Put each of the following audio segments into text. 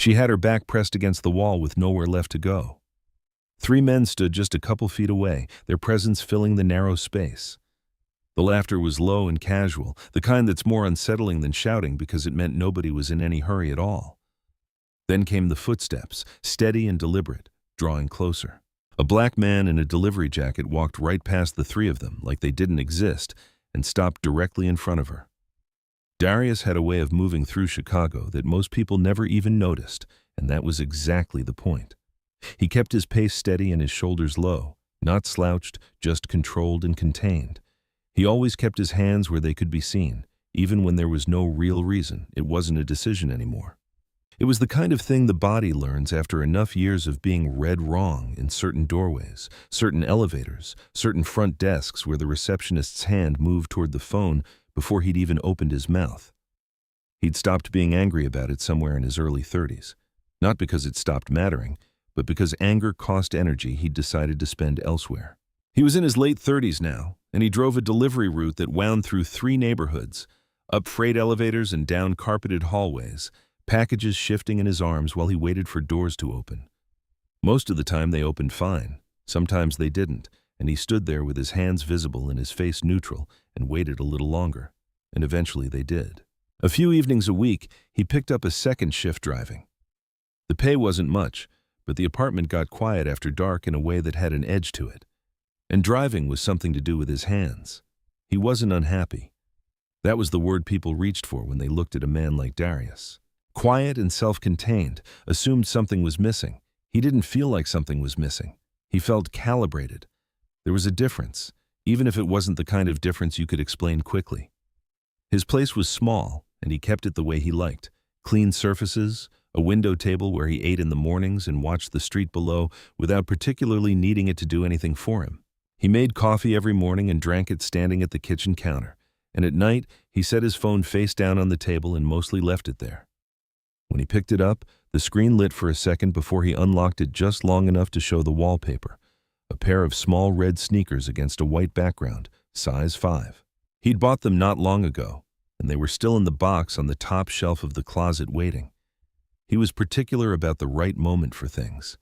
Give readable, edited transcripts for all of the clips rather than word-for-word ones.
She had her back pressed against the wall with nowhere left to go. 3 men stood just a couple feet away, their presence filling the narrow space. The laughter was low and casual, the kind that's more unsettling than shouting because it meant nobody was in any hurry at all. Then came the footsteps, steady and deliberate, drawing closer. A black man in a delivery jacket walked right past the 3 of them like they didn't exist and stopped directly in front of her. Darius had a way of moving through Chicago that most people never even noticed, and that was exactly the point. He kept his pace steady and his shoulders low, not slouched, just controlled and contained. He always kept his hands where they could be seen, even when there was no real reason. It wasn't a decision anymore. It was the kind of thing the body learns after enough years of being read wrong in certain doorways, certain elevators, certain front desks where the receptionist's hand moved toward the phone before he'd even opened his mouth. He'd stopped being angry about it somewhere in his early 30s, not because it stopped mattering, but because anger cost energy he'd decided to spend elsewhere. He was in his late 30s now, and he drove a delivery route that wound through 3 neighborhoods, up freight elevators and down carpeted hallways, packages shifting in his arms while he waited for doors to open. Most of the time they opened fine, sometimes they didn't, and he stood there with his hands visible and his face neutral and waited a little longer, and eventually they did. A few evenings a week, he picked up a second shift driving. The pay wasn't much, but the apartment got quiet after dark in a way that had an edge to it. And driving was something to do with his hands. He wasn't unhappy. That was the word people reached for when they looked at a man like Darius. Quiet and self-contained, assumed something was missing. He didn't feel like something was missing. He felt calibrated. There was a difference, even if it wasn't the kind of difference you could explain quickly. His place was small, and he kept it the way he liked. Clean surfaces, a window table where he ate in the mornings and watched the street below without particularly needing it to do anything for him. He made coffee every morning and drank it standing at the kitchen counter, and at night he set his phone face down on the table and mostly left it there. When he picked it up, the screen lit for a second before he unlocked it just long enough to show the wallpaper, a pair of small red sneakers against a white background, size 5. He'd bought them not long ago, and they were still in the box on the top shelf of the closet waiting. He was particular about the right moment for things.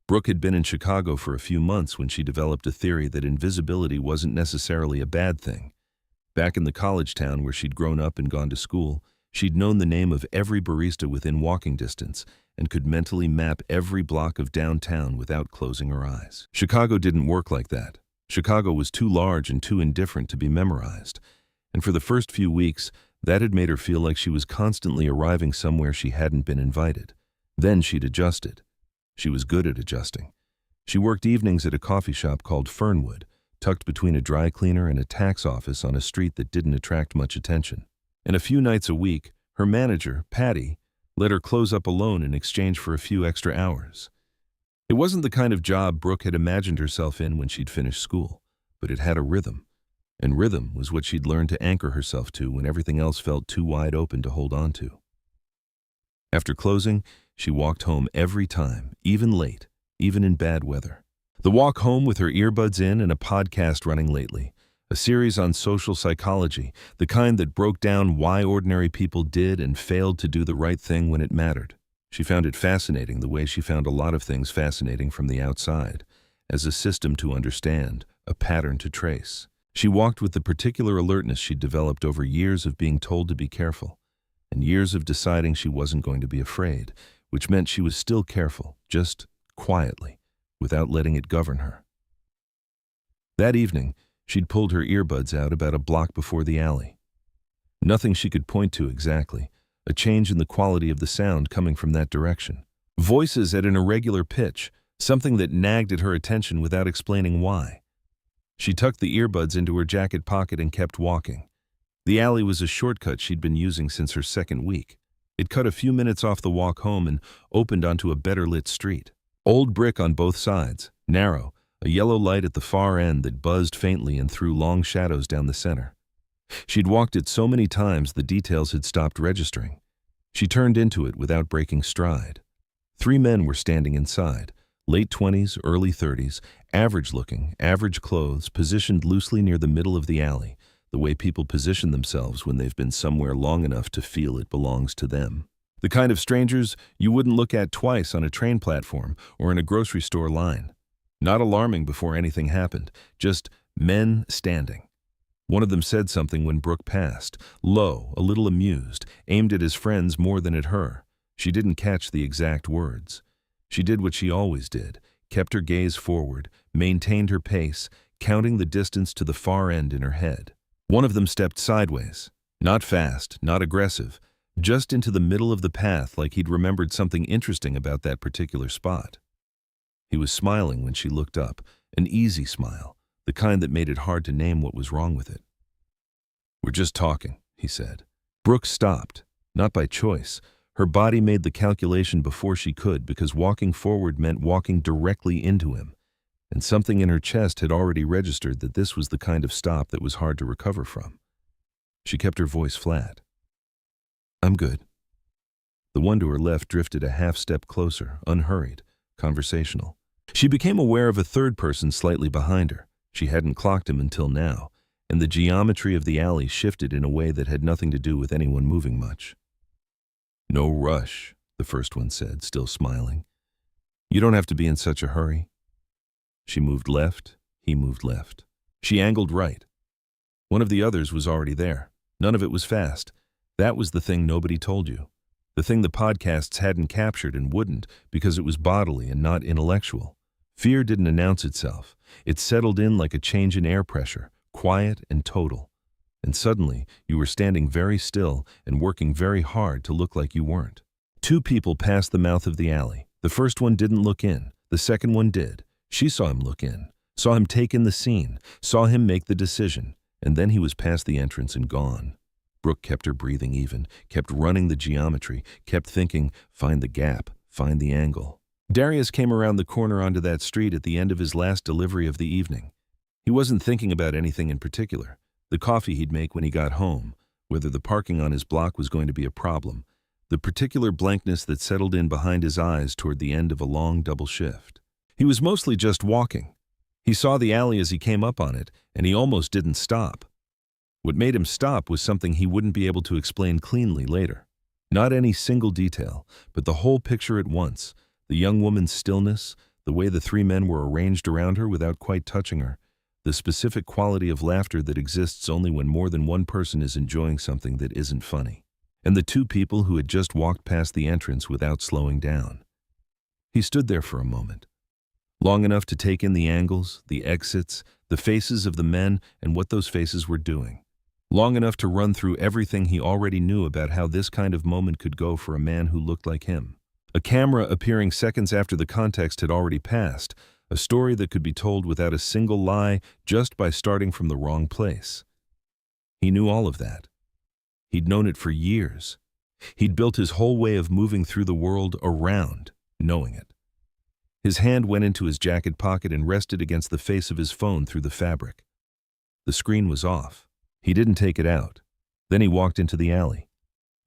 Brooke had been in Chicago for a few months when she developed a theory that invisibility wasn't necessarily a bad thing. Back in the college town where she'd grown up and gone to school, she'd known the name of every barista within walking distance and could mentally map every block of downtown without closing her eyes. Chicago didn't work like that. Chicago was too large and too indifferent to be memorized, and for the first few weeks, that had made her feel like she was constantly arriving somewhere she hadn't been invited. Then she'd adjusted. She was good at adjusting. She worked evenings at a coffee shop called Fernwood, tucked between a dry cleaner and a tax office on a street that didn't attract much attention. And a few nights a week, her manager, Patty, let her close up alone in exchange for a few extra hours. It wasn't the kind of job Brooke had imagined herself in when she'd finished school, but it had a rhythm. And rhythm was what she'd learned to anchor herself to when everything else felt too wide open to hold on to. After closing, she walked home every time, even late, even in bad weather. The walk home with her earbuds in and a podcast running lately, a series on social psychology, the kind that broke down why ordinary people did and failed to do the right thing when it mattered. She found it fascinating the way she found a lot of things fascinating from the outside, as a system to understand, a pattern to trace. She walked with the particular alertness she'd developed over years of being told to be careful, and years of deciding she wasn't going to be afraid, which meant she was still careful, just quietly, without letting it govern her. That evening, she'd pulled her earbuds out about a block before the alley. Nothing she could point to exactly, a change in the quality of the sound coming from that direction. Voices at an irregular pitch, something that nagged at her attention without explaining why. She tucked the earbuds into her jacket pocket and kept walking. The alley was a shortcut she'd been using since her second week. It cut a few minutes off the walk home and opened onto a better-lit street. Old brick on both sides, narrow, a yellow light at the far end that buzzed faintly and threw long shadows down the center. She'd walked it so many times the details had stopped registering. She turned into it without breaking stride. 3 men were standing inside, late 20s, early 30s, average-looking, average clothes, positioned loosely near the middle of the alley, the way people position themselves when they've been somewhere long enough to feel it belongs to them. The kind of strangers you wouldn't look at twice on a train platform or in a grocery store line. Not alarming before anything happened, just men standing. One of them said something when Brooke passed, low, a little amused, aimed at his friends more than at her. She didn't catch the exact words. She did what she always did, kept her gaze forward, maintained her pace, counting the distance to the far end in her head. One of them stepped sideways, not fast, not aggressive, just into the middle of the path like he'd remembered something interesting about that particular spot. He was smiling when she looked up, an easy smile, the kind that made it hard to name what was wrong with it. "We're just talking," he said. Brooke stopped, not by choice. Her body made the calculation before she could because walking forward meant walking directly into him, and something in her chest had already registered that this was the kind of stop that was hard to recover from. She kept her voice flat. "I'm good." The one to her left drifted a half-step closer, unhurried, conversational. She became aware of a third person slightly behind her. She hadn't clocked him until now, and the geometry of the alley shifted in a way that had nothing to do with anyone moving much. "No rush," the first one said, still smiling. "You don't have to be in such a hurry." She moved left, he moved left. She angled right. One of the others was already there. None of it was fast. That was the thing nobody told you. The thing the podcasts hadn't captured and wouldn't because it was bodily and not intellectual. Fear didn't announce itself. It settled in like a change in air pressure, quiet and total. And suddenly, you were standing very still and working very hard to look like you weren't. Two people passed the mouth of the alley. The first one didn't look in. The second one did. She saw him look in, saw him take in the scene, saw him make the decision, and then he was past the entrance and gone. Brooke kept her breathing even, kept running the geometry, kept thinking, find the gap, find the angle. Darius came around the corner onto that street at the end of his last delivery of the evening. He wasn't thinking about anything in particular. The coffee he'd make when he got home, whether the parking on his block was going to be a problem, the particular blankness that settled in behind his eyes toward the end of a long double shift. He was mostly just walking. He saw the alley as he came up on it, and he almost didn't stop. What made him stop was something he wouldn't be able to explain cleanly later. Not any single detail, but the whole picture at once. The young woman's stillness, the way the three men were arranged around her without quite touching her, the specific quality of laughter that exists only when more than one person is enjoying something that isn't funny, and the two people who had just walked past the entrance without slowing down. He stood there for a moment, long enough to take in the angles, the exits, the faces of the men and what those faces were doing. Long enough to run through everything he already knew about how this kind of moment could go for a man who looked like him. A camera appearing seconds after the context had already passed, a story that could be told without a single lie just by starting from the wrong place. He knew all of that. He'd known it for years. He'd built his whole way of moving through the world around knowing it. His hand went into his jacket pocket and rested against the face of his phone through the fabric. The screen was off. He didn't take it out. Then he walked into the alley.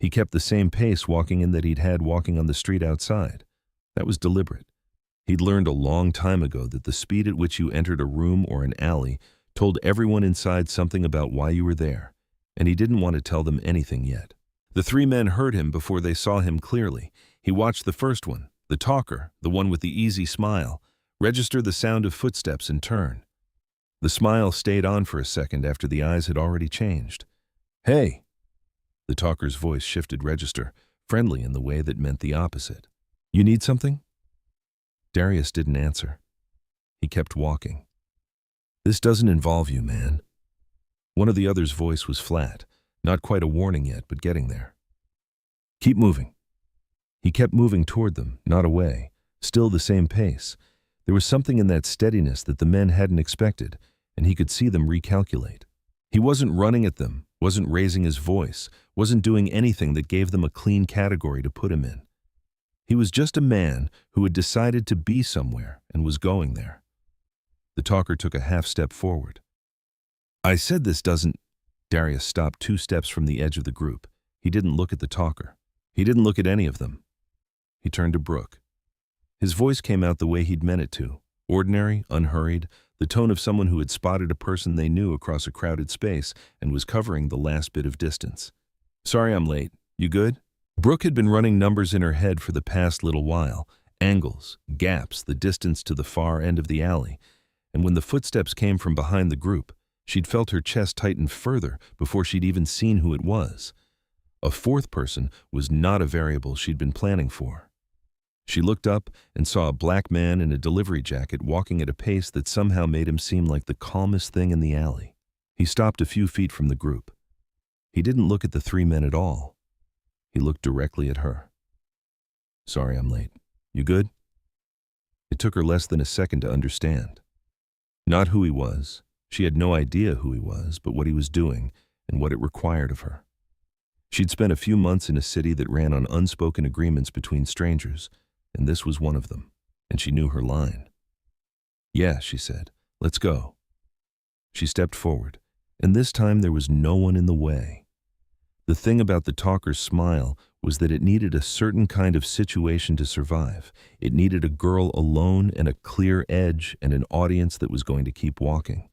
He kept the same pace walking in that he'd had walking on the street outside. That was deliberate. He'd learned a long time ago that the speed at which you entered a room or an alley told everyone inside something about why you were there, and he didn't want to tell them anything yet. The three men heard him before they saw him clearly. He watched the first one, the talker, the one with the easy smile, register the sound of footsteps and turn. The smile stayed on for a second after the eyes had already changed. "Hey!" The talker's voice shifted register, friendly in the way that meant the opposite. "You need something?" Darius didn't answer. He kept walking. "This doesn't involve you, man." One of the other's voice was flat, not quite a warning yet, but getting there. "Keep moving." He kept moving toward them, not away, still the same pace. There was something in that steadiness that the men hadn't expected, and he could see them recalculate. He wasn't running at them, wasn't raising his voice, wasn't doing anything that gave them a clean category to put him in. He was just a man who had decided to be somewhere and was going there. The talker took a half step forward. "I said this doesn't—" Darius stopped 2 steps from the edge of the group. He didn't look at the talker. He didn't look at any of them. He turned to Brooke. His voice came out the way he'd meant it to, ordinary, unhurried, the tone of someone who had spotted a person they knew across a crowded space and was covering the last bit of distance. "Sorry I'm late. You good?" Brooke had been running numbers in her head for the past little while, angles, gaps, the distance to the far end of the alley, and when the footsteps came from behind the group, she'd felt her chest tighten further before she'd even seen who it was. A fourth person was not a variable she'd been planning for. She looked up and saw a black man in a delivery jacket walking at a pace that somehow made him seem like the calmest thing in the alley. He stopped a few feet from the group. He didn't look at the three men at all. He looked directly at her. "Sorry I'm late. You good?" It took her less than a second to understand. Not who he was. She had no idea who he was, but what he was doing and what it required of her. She'd spent a few months in a city that ran on unspoken agreements between strangers, and this was one of them, and she knew her line. "Yeah," she said, "let's go." She stepped forward, and this time there was no one in the way. The thing about the talker's smile was that it needed a certain kind of situation to survive. It needed a girl alone and a clear edge and an audience that was going to keep walking.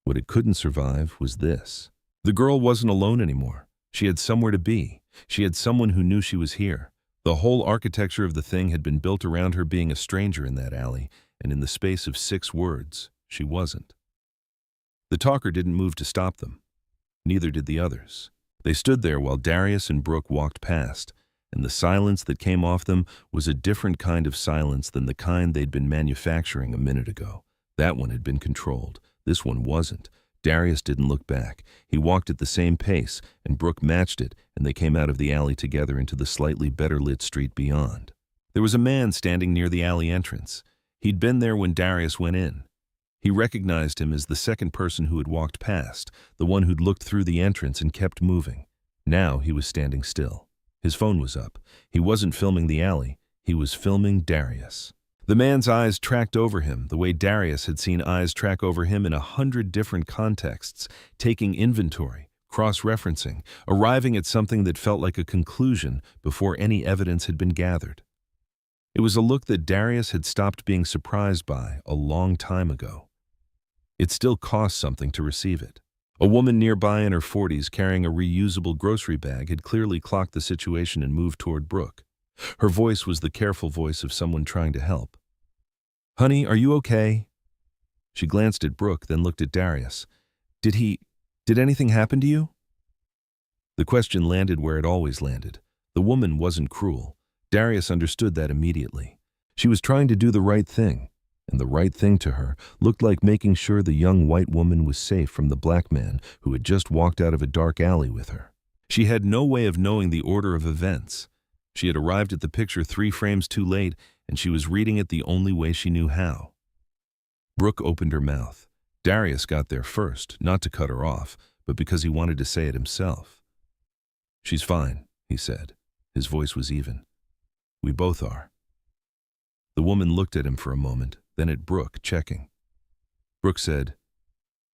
What it couldn't survive was this. The girl wasn't alone anymore. She had somewhere to be. She had someone who knew she was here. The whole architecture of the thing had been built around her being a stranger in that alley, and in the space of 6 words, she wasn't. The talker didn't move to stop them. Neither did the others. They stood there while Darius and Brooke walked past, and the silence that came off them was a different kind of silence than the kind they'd been manufacturing a minute ago. That one had been controlled. This one wasn't. Darius didn't look back. He walked at the same pace, and Brooke matched it, and they came out of the alley together into the slightly better-lit street beyond. There was a man standing near the alley entrance. He'd been there when Darius went in. He recognized him as the second person who had walked past, the one who'd looked through the entrance and kept moving. Now he was standing still. His phone was up. He wasn't filming the alley. He was filming Darius. The man's eyes tracked over him, the way Darius had seen eyes track over him in 100 different contexts, taking inventory, cross-referencing, arriving at something that felt like a conclusion before any evidence had been gathered. It was a look that Darius had stopped being surprised by a long time ago. It still cost something to receive it. A woman nearby in her 40s carrying a reusable grocery bag had clearly clocked the situation and moved toward Brooke. Her voice was the careful voice of someone trying to help. "Honey, are you okay?" She glanced at Brooke, then looked at Darius. Did anything happen to you?" The question landed where it always landed. The woman wasn't cruel. Darius understood that immediately. She was trying to do the right thing, and the right thing to her looked like making sure the young white woman was safe from the black man who had just walked out of a dark alley with her. She had no way of knowing the order of events. She had arrived at the picture 3 frames too late, and she was reading it the only way she knew how. Brooke opened her mouth. Darius got there first, not to cut her off, but because he wanted to say it himself. "She's fine," he said. His voice was even. "We both are." The woman looked at him for a moment, then at Brooke, checking. Brooke said,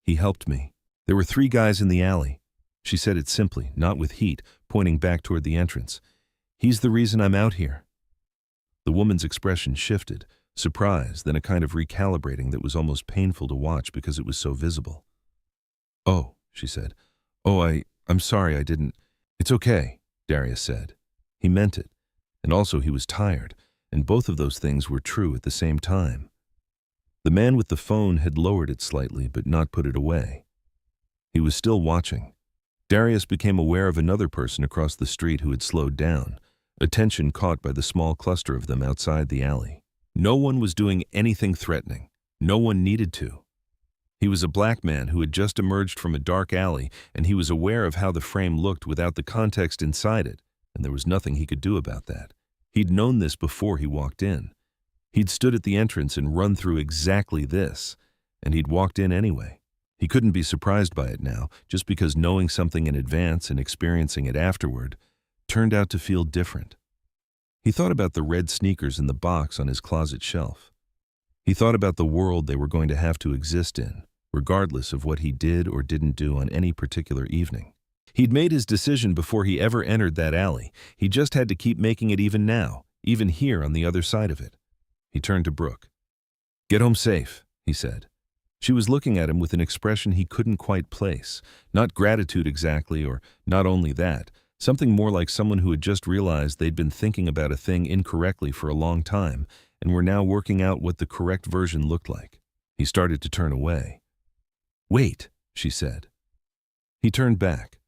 "He helped me. There were 3 guys in the alley." She said it simply, not with heat, pointing back toward the entrance. "He's the reason I'm out here." The woman's expression shifted, surprise, then a kind of recalibrating that was almost painful to watch because it was so visible. "Oh," she said. I'm sorry I didn't." "It's okay," Darius said. He meant it, and also he was tired, and both of those things were true at the same time. The man with the phone had lowered it slightly but not put it away. He was still watching. Darius became aware of another person across the street who had slowed down, attention caught by the small cluster of them outside the alley. No one was doing anything threatening. No one needed to. He was a black man who had just emerged from a dark alley, and he was aware of how the frame looked without the context inside it, and there was nothing he could do about that. He'd known this before he walked in. He'd stood at the entrance and run through exactly this, and he'd walked in anyway. He couldn't be surprised by it now, just because knowing something in advance and experiencing it afterward turned out to feel different. He thought about the red sneakers in the box on his closet shelf. He thought about the world they were going to have to exist in, regardless of what he did or didn't do on any particular evening. He'd made his decision before he ever entered that alley. He just had to keep making it even now, even here on the other side of it. He turned to Brooke. "Get home safe," he said. She was looking at him with an expression he couldn't quite place. Not gratitude exactly, or not only that, Something more like someone who had just realized they'd been thinking about a thing incorrectly for a long time and were now working out what the correct version looked like. He started to turn away. "Wait," she said. He turned back.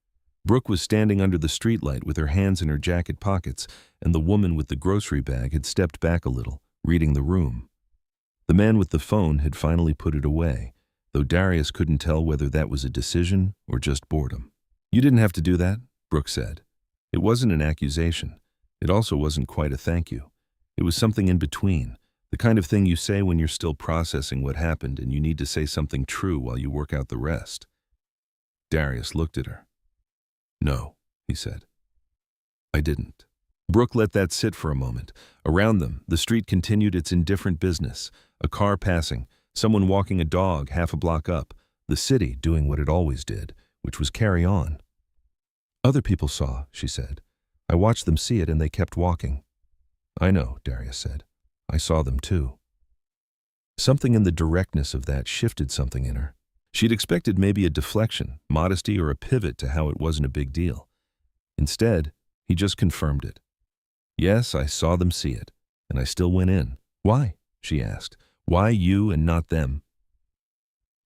Brooke was standing under the streetlight with her hands in her jacket pockets, and the woman with the grocery bag had stepped back a little, reading the room. The man with the phone had finally put it away, though Darius couldn't tell whether that was a decision or just boredom. "You didn't have to do that," Brooke said. It wasn't an accusation. It also wasn't quite a thank you. It was something in between, the kind of thing you say when you're still processing what happened and you need to say something true while you work out the rest. Darius looked at her. "No," he said. "I didn't." Brooke let that sit for a moment. Around them, the street continued its indifferent business. A car passing, someone walking a dog half a block up, the city doing what it always did, which was carry on. "Other people saw," she said. "I watched them see it and they kept walking." "I know," Darius said. "I saw them too." Something in the directness of that shifted something in her. She'd expected maybe a deflection, modesty, or a pivot to how it wasn't a big deal. Instead, he just confirmed it. "Yes, I saw them see it, and I still went in." "Why?" she asked. "Why you and not them?"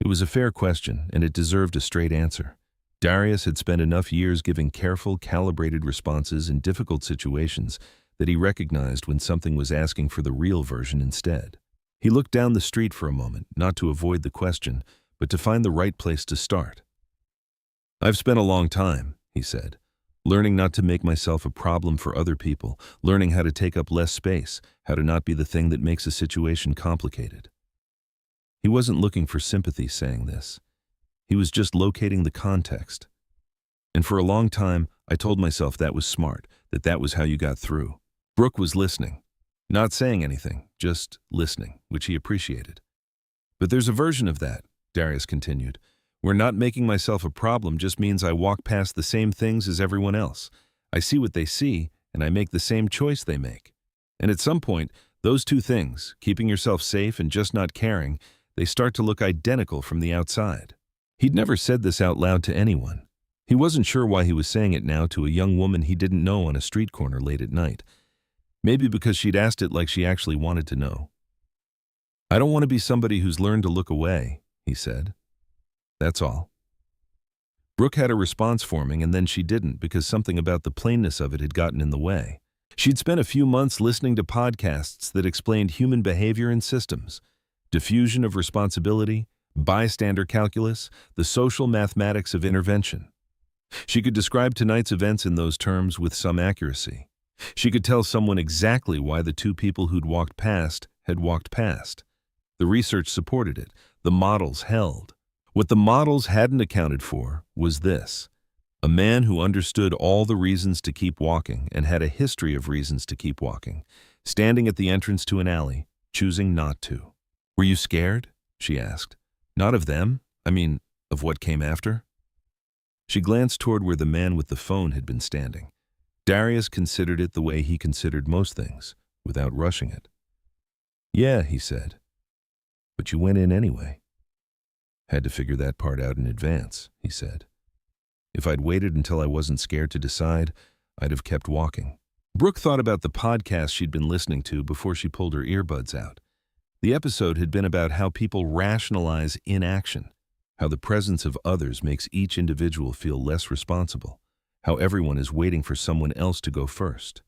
It was a fair question, and it deserved a straight answer. Darius had spent enough years giving careful, calibrated responses in difficult situations that he recognized when something was asking for the real version instead. He looked down the street for a moment, not to avoid the question, but to find the right place to start. "I've spent a long time," he said, "learning not to make myself a problem for other people, learning how to take up less space, how to not be the thing that makes a situation complicated." He wasn't looking for sympathy saying this. He was just locating the context. "And for a long time, I told myself that was smart, that was how you got through." Brooke was listening. Not saying anything, just listening, which he appreciated. "But there's a version of that," Darius continued, "where not making myself a problem just means I walk past the same things as everyone else. I see what they see, and I make the same choice they make. And at some point, those two things, keeping yourself safe and just not caring, they start to look identical from the outside." He'd never said this out loud to anyone. He wasn't sure why he was saying it now to a young woman he didn't know on a street corner late at night. Maybe because she'd asked it like she actually wanted to know. "I don't want to be somebody who's learned to look away," he said. "That's all." Brooke had a response forming, and then she didn't because something about the plainness of it had gotten in the way. She'd spent a few months listening to podcasts that explained human behavior and systems, diffusion of responsibility, bystander calculus, the social mathematics of intervention. She could describe tonight's events in those terms with some accuracy. She could tell someone exactly why the two people who'd walked past had walked past. The research supported it. The models held. What the models hadn't accounted for was this: a man who understood all the reasons to keep walking and had a history of reasons to keep walking, standing at the entrance to an alley, choosing not to. "Were you scared?" she asked. "Not of them? I mean, of what came after?" She glanced toward where the man with the phone had been standing. Darius considered it the way he considered most things, without rushing it. "Yeah," he said. "But you went in anyway." "Had to figure that part out in advance," he said. "If I'd waited until I wasn't scared to decide, I'd have kept walking." Brooke thought about the podcast she'd been listening to before she pulled her earbuds out. The episode had been about how people rationalize inaction, how the presence of others makes each individual feel less responsible, how everyone is waiting for someone else to go first,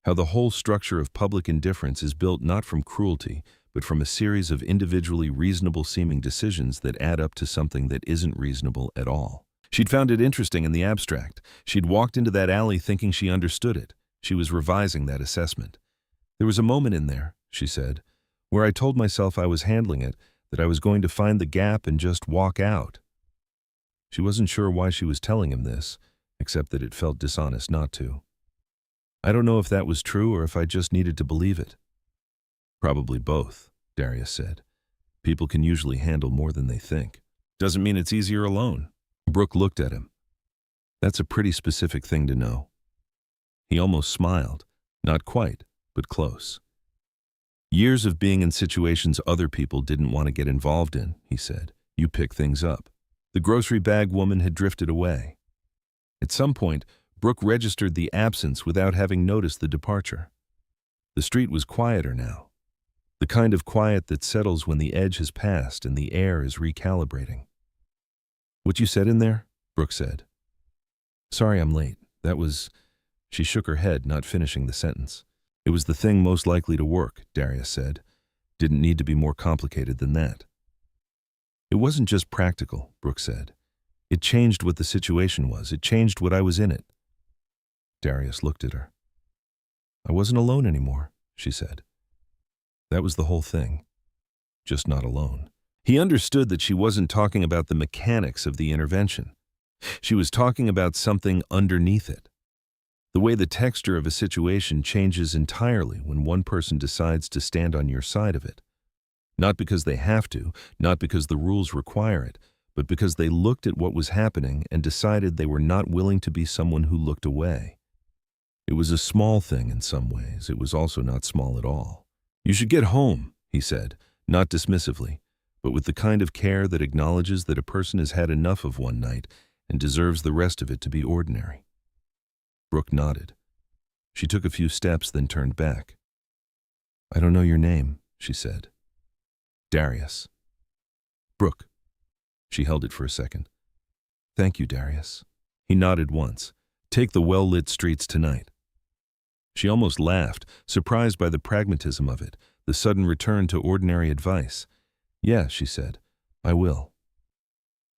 how the whole structure of public indifference is built not from cruelty, but from a series of individually reasonable-seeming decisions that add up to something that isn't reasonable at all. She'd found it interesting in the abstract. She'd walked into that alley thinking she understood it. She was revising that assessment. "There was a moment in there," she said, "where I told myself I was handling it, that I was going to find the gap and just walk out." She wasn't sure why she was telling him this, except that it felt dishonest not to. "I don't know if that was true or if I just needed to believe it." "Probably both," Darius said. "People can usually handle more than they think. Doesn't mean it's easier alone." Brooke looked at him. "That's a pretty specific thing to know." He almost smiled. Not quite, but close. "Years of being in situations other people didn't want to get involved in," he said. "You pick things up." The grocery bag woman had drifted away. At some point, Brooke registered the absence without having noticed the departure. The street was quieter now. The kind of quiet that settles when the edge has passed and the air is recalibrating. "What you said in there?" Brooke said. "Sorry I'm late. That was—" She shook her head, not finishing the sentence. "It was the thing most likely to work," Darius said. "Didn't need to be more complicated than that." "It wasn't just practical," Brooke said. "It changed what the situation was. It changed what I was in it." Darius looked at her. "I wasn't alone anymore," she said. That was the whole thing. Just not alone. He understood that she wasn't talking about the mechanics of the intervention. She was talking about something underneath it. The way the texture of a situation changes entirely when one person decides to stand on your side of it. Not because they have to, not because the rules require it, but because they looked at what was happening and decided they were not willing to be someone who looked away. It was a small thing in some ways. It was also not small at all. "You should get home," he said, not dismissively, but with the kind of care that acknowledges that a person has had enough of one night and deserves the rest of it to be ordinary. Brooke nodded. She took a few steps, then turned back. "I don't know your name," she said. "Darius." "Brooke." She held it for a second. "Thank you, Darius." He nodded once. "Take the well-lit streets tonight." She almost laughed, surprised by the pragmatism of it, the sudden return to ordinary advice. "Yeah," she said, "I will."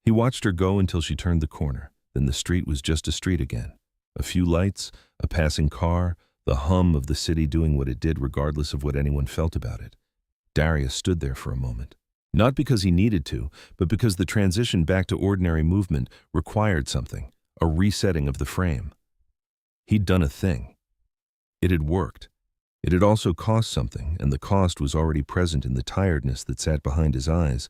He watched her go until she turned the corner. Then the street was just a street again. A few lights, a passing car, the hum of the city doing what it did regardless of what anyone felt about it. Darius stood there for a moment. Not because he needed to, but because the transition back to ordinary movement required something, a resetting of the frame. He'd done a thing. It had worked. It had also cost something, and the cost was already present in the tiredness that sat behind his eyes,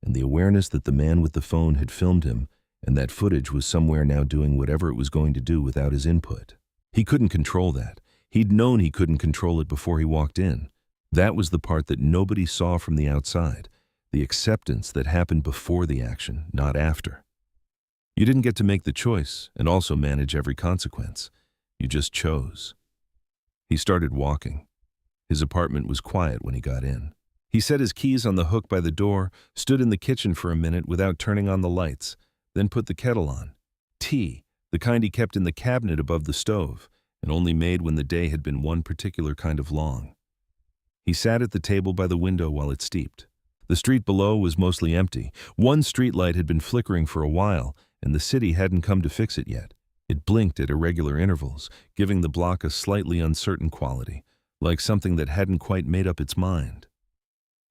and the awareness that the man with the phone had filmed him, and that footage was somewhere now doing whatever it was going to do without his input. He couldn't control that. He'd known he couldn't control it before he walked in. That was the part that nobody saw from the outside, the acceptance that happened before the action, not after. You didn't get to make the choice and also manage every consequence. You just chose. He started walking. His apartment was quiet when he got in. He set his keys on the hook by the door, stood in the kitchen for a minute without turning on the lights, then put the kettle on. Tea, the kind he kept in the cabinet above the stove, and only made when the day had been one particular kind of long. He sat at the table by the window while it steeped. The street below was mostly empty. One streetlight had been flickering for a while, and the city hadn't come to fix it yet. It blinked at irregular intervals, giving the block a slightly uncertain quality, like something that hadn't quite made up its mind.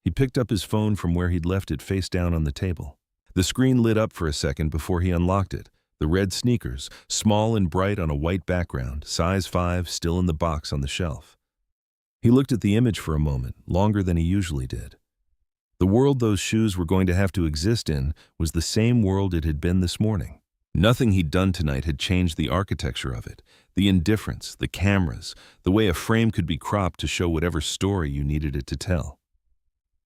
He picked up his phone from where he'd left it face down on the table. The screen lit up for a second before he unlocked it. The red sneakers, small and bright on a white background, size 5, still in the box on the shelf. He looked at the image for a moment, longer than he usually did. The world those shoes were going to have to exist in was the same world it had been this morning. Nothing he'd done tonight had changed the architecture of it, the indifference, the cameras, the way a frame could be cropped to show whatever story you needed it to tell.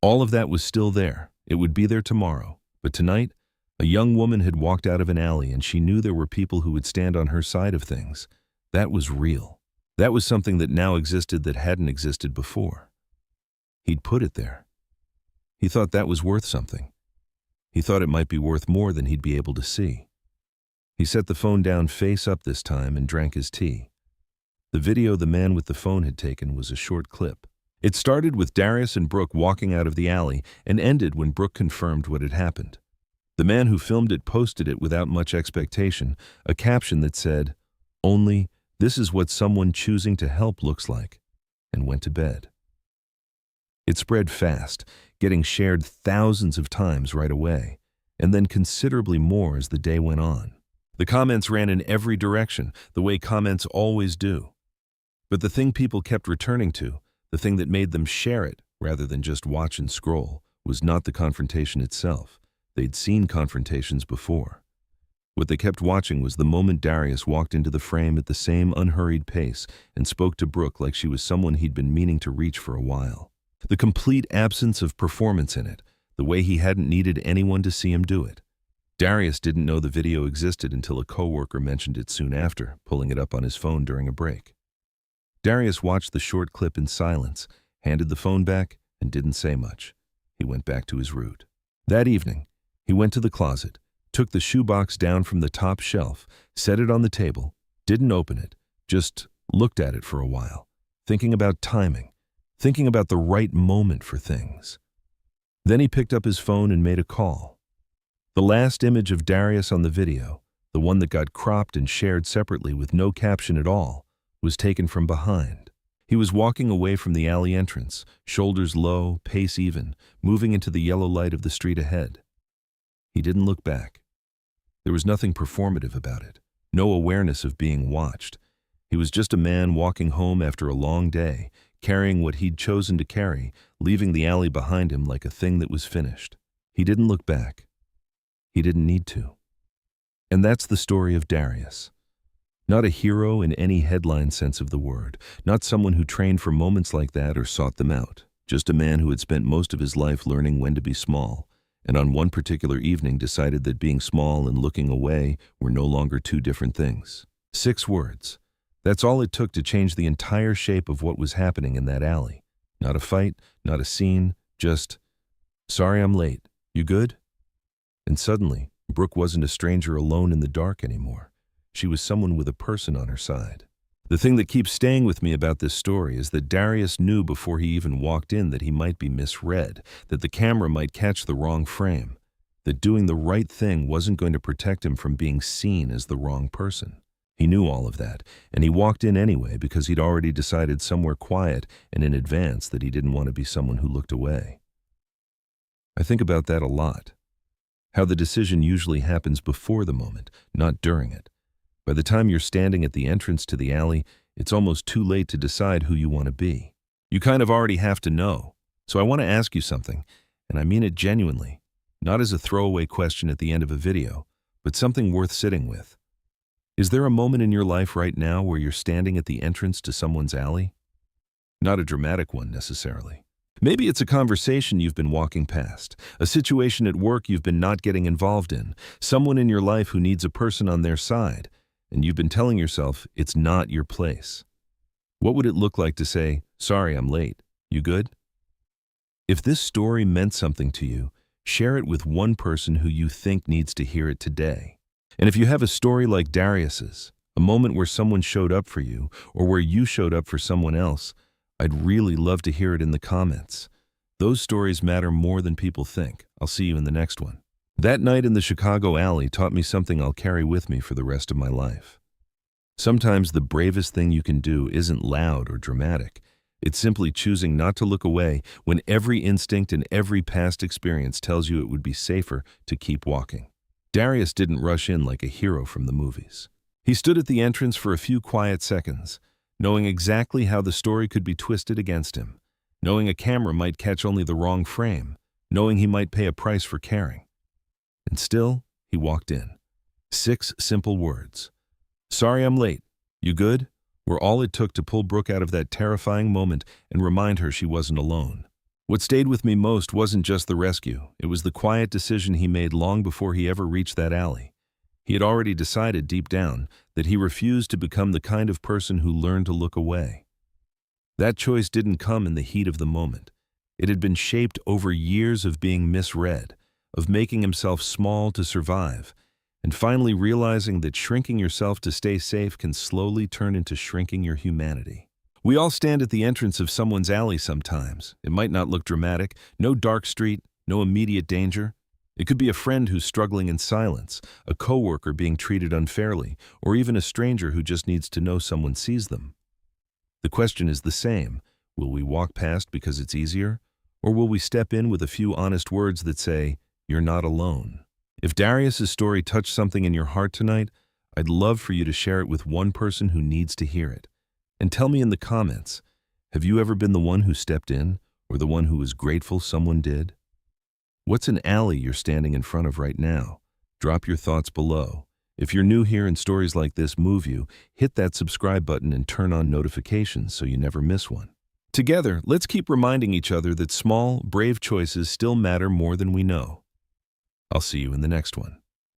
All of that was still there. It would be there tomorrow. But tonight, a young woman had walked out of an alley and she knew there were people who would stand on her side of things. That was real. That was something that now existed that hadn't existed before. He'd put it there. He thought that was worth something. He thought it might be worth more than he'd be able to see. He set the phone down face up this time and drank his tea. The video the man with the phone had taken was a short clip. It started with Darius and Brooke walking out of the alley and ended when Brooke confirmed what had happened. The man who filmed it posted it without much expectation, a caption that said, "Only, this is what someone choosing to help looks like," and went to bed. It spread fast, getting shared thousands of times right away, and then considerably more as the day went on. The comments ran in every direction, the way comments always do. But the thing people kept returning to, the thing that made them share it rather than just watch and scroll, was not the confrontation itself. They'd seen confrontations before. What they kept watching was the moment Darius walked into the frame at the same unhurried pace and spoke to Brooke like she was someone he'd been meaning to reach for a while. The complete absence of performance in it, the way he hadn't needed anyone to see him do it. Darius didn't know the video existed until a coworker mentioned it soon after, pulling it up on his phone during a break. Darius watched the short clip in silence, handed the phone back, and didn't say much. He went back to his route. That evening, he went to the closet, took the shoebox down from the top shelf, set it on the table, didn't open it, just looked at it for a while, thinking about timing, thinking about the right moment for things. Then he picked up his phone and made a call. The last image of Darius on the video, the one that got cropped and shared separately with no caption at all, was taken from behind. He was walking away from the alley entrance, shoulders low, pace even, moving into the yellow light of the street ahead. He didn't look back. There was nothing performative about it, no awareness of being watched. He was just a man walking home after a long day, carrying what he'd chosen to carry, leaving the alley behind him like a thing that was finished. He didn't look back. He didn't need to. And that's the story of Darius. Not a hero in any headline sense of the word, not someone who trained for moments like that or sought them out, just a man who had spent most of his life learning when to be small, and on one particular evening decided that being small and looking away were no longer two different things. 6 words. That's all it took to change the entire shape of what was happening in that alley. Not a fight, not a scene, just, "Sorry I'm late. You good?" And suddenly, Brooke wasn't a stranger alone in the dark anymore. She was someone with a person on her side. The thing that keeps staying with me about this story is that Darius knew before he even walked in that he might be misread, that the camera might catch the wrong frame, that doing the right thing wasn't going to protect him from being seen as the wrong person. He knew all of that, and he walked in anyway because he'd already decided somewhere quiet and in advance that he didn't want to be someone who looked away. I think about that a lot. How the decision usually happens before the moment, not during it. By the time you're standing at the entrance to the alley, it's almost too late to decide who you want to be. You kind of already have to know. So I want to ask you something, and I mean it genuinely, not as a throwaway question at the end of a video, but something worth sitting with. Is there a moment in your life right now where you're standing at the entrance to someone's alley? Not a dramatic one necessarily. Maybe it's a conversation you've been walking past, a situation at work you've been not getting involved in, someone in your life who needs a person on their side, and you've been telling yourself it's not your place. What would it look like to say, "Sorry, I'm late. You good?" If this story meant something to you, share it with one person who you think needs to hear it today. And if you have a story like Darius's, a moment where someone showed up for you or where you showed up for someone else, I'd really love to hear it in the comments. Those stories matter more than people think. I'll see you in the next one. That night in the Chicago alley taught me something I'll carry with me for the rest of my life. Sometimes the bravest thing you can do isn't loud or dramatic. It's simply choosing not to look away when every instinct and every past experience tells you it would be safer to keep walking. Darius didn't rush in like a hero from the movies. He stood at the entrance for a few quiet seconds, knowing exactly how the story could be twisted against him, knowing a camera might catch only the wrong frame, knowing he might pay a price for caring. And still, he walked in. 6 simple words. "Sorry I'm late. You good?" were all it took to pull Brooke out of that terrifying moment and remind her she wasn't alone. What stayed with me most wasn't just the rescue. It was the quiet decision he made long before he ever reached that alley. He had already decided deep down that he refused to become the kind of person who learned to look away. That choice didn't come in the heat of the moment. It had been shaped over years of being misread, of making himself small to survive, and finally realizing that shrinking yourself to stay safe can slowly turn into shrinking your humanity. We all stand at the entrance of someone's alley sometimes. It might not look dramatic, no dark street, no immediate danger. It could be a friend who's struggling in silence, a coworker being treated unfairly, or even a stranger who just needs to know someone sees them. The question is the same. Will we walk past because it's easier? Or will we step in with a few honest words that say, "You're not alone"? If Darius's story touched something in your heart tonight, I'd love for you to share it with one person who needs to hear it. And tell me in the comments, have you ever been the one who stepped in, or the one who was grateful someone did? What's an alley you're standing in front of right now? Drop your thoughts below. If you're new here and stories like this move you, hit that subscribe button and turn on notifications so you never miss one. Together, let's keep reminding each other that small, brave choices still matter more than we know. I'll see you in the next one.